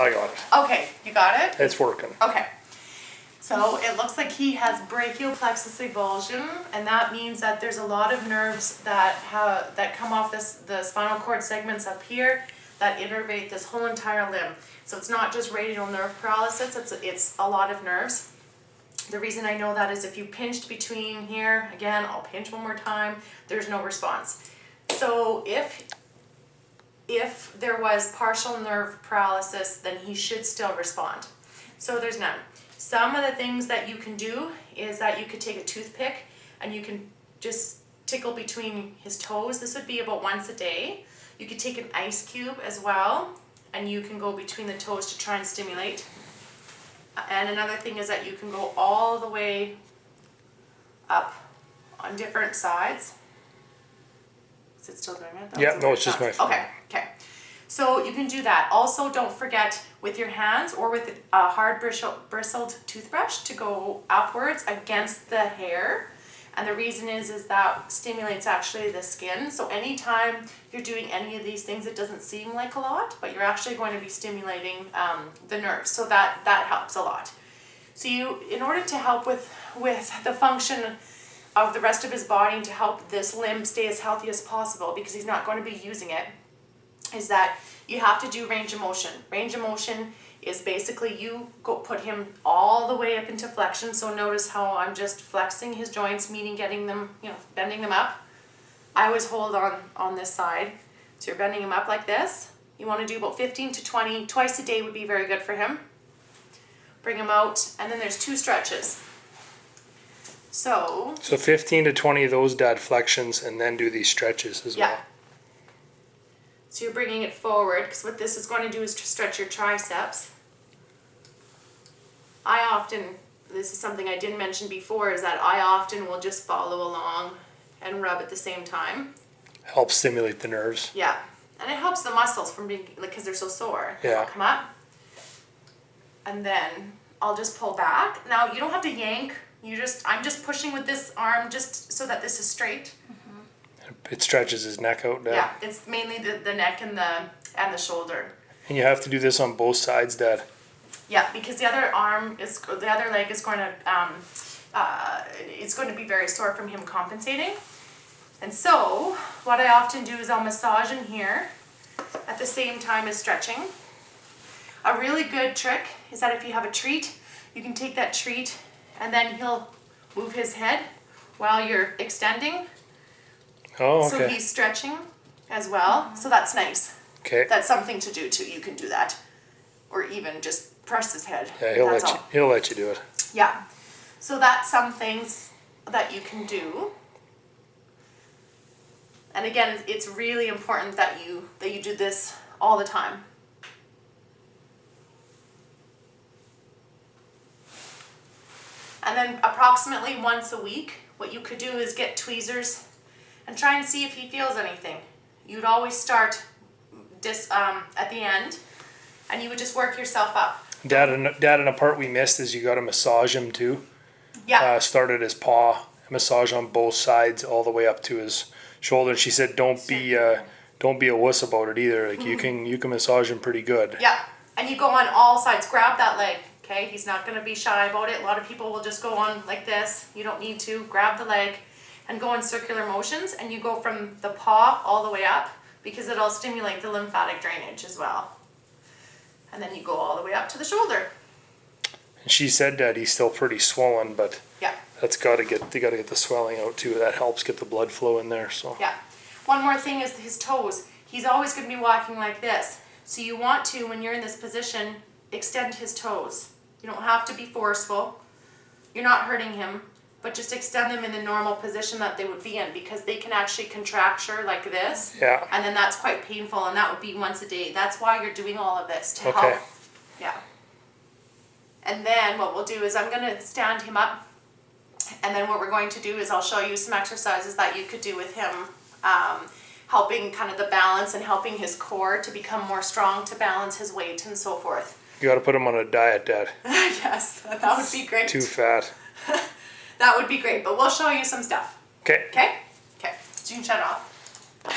I got it. Okay, you got it? It's working. Okay. So it looks like he has brachial plexus avulsion, and that means that there's a lot of nerves that come off the spinal cord segments up here that innervate this whole entire limb. So it's not just radial nerve paralysis, it's a lot of nerves. The reason I know that is if you pinched between here, again, I'll pinch one more time, there's no response. So if there was partial nerve paralysis, then he should still respond. So there's none. Some of the things that you can do is that you could take a toothpick and you can just tickle between his toes. This would be about once a day. You could take an ice cube as well, and you can go between the toes to try and stimulate. And another thing is that you can go all the way up on different sides. Is it still doing it? Yeah, no, it's just my phone. Okay. So you can do that. Also, don't forget with your hands or with a hard bristled toothbrush to go upwards against the hair. And the reason is that stimulates actually the skin. So anytime you're doing any of these things, it doesn't seem like a lot, but you're actually going to be stimulating the nerves. So that helps a lot. So in order to help with the function of the rest of his body and to help this limb stay as healthy as possible, because he's not going to be using it, is that you have to do range of motion. Range of motion is basically you go put him all the way up into flexion. So notice how I'm just flexing his joints, meaning getting them, bending them up. I always hold on this side. So you're bending him up like this. You want to do about 15 to 20, twice a day would be very good for him. Bring him out, and then there's 2 stretches. So 15 to 20 of those dad flexions, and then do these stretches as well. So you're bringing it forward, because what this is going to do is to stretch your triceps. This is something I didn't mention before, is that I often will just follow along and rub at the same time. Helps stimulate the nerves. Yeah, and it helps the muscles from being, because they're so sore. Yeah. Come up. And then I'll just pull back. Now you don't have to yank. I'm just pushing with this arm just so that this is straight. It stretches his neck out, Dad. Yeah, it's mainly the neck and the shoulder. And you have to do this on both sides, Dad. Yeah, because the other leg is going to it's going to be very sore from him compensating. And so what I often do is I'll massage in here at the same time as stretching. A really good trick is that if you have a treat, you can take that treat and then he'll move his head while you're extending. Oh, okay. So he's stretching as well. So that's nice. Okay. That's something to do too. You can do that. Or even just press his head. Yeah, he'll let you do it. Yeah. So that's some things that you can do. And again, it's really important that you do this all the time. And then approximately once a week, what you could do is get tweezers and try and see if he feels anything. You'd always start at the end, and you would just work yourself up. Dad, and a part we missed is you got to massage him too. Yeah. Start at his paw, massage on both sides all the way up to his shoulder. And she said, don't be a wuss about it either. Like you can massage him pretty good. Yeah, and you go on all sides. Grab that leg. Okay, he's not going to be shy about it. A lot of people will just go on like this. You don't need to. Grab the leg and go in circular motions, and you go from the paw all the way up because it'll stimulate the lymphatic drainage as well. And then you go all the way up to the shoulder. And she said that he's still pretty swollen, but yeah, they got to get the swelling out too. That helps get the blood flow in there. So yeah. One more thing is his toes. He's always going to be walking like this. So you want to, when you're in this position, extend his toes. You don't have to be forceful. You're not hurting him, but just extend them in the normal position that they would be in, because they can actually contracture like this. Yeah. And then that's quite painful, and that would be once a day. That's why you're doing all of this, to help. Yeah. And then what we'll do is I'm going to stand him up, and then what we're going to do is I'll show you some exercises that you could do with him, helping kind of the balance and helping his core to become more strong, to balance his weight and so forth. You got to put him on a diet, Dad. Yes, that would be great. Too fat. That would be great, but we'll show you some stuff. Okay. Okay? Okay, so you can shut off.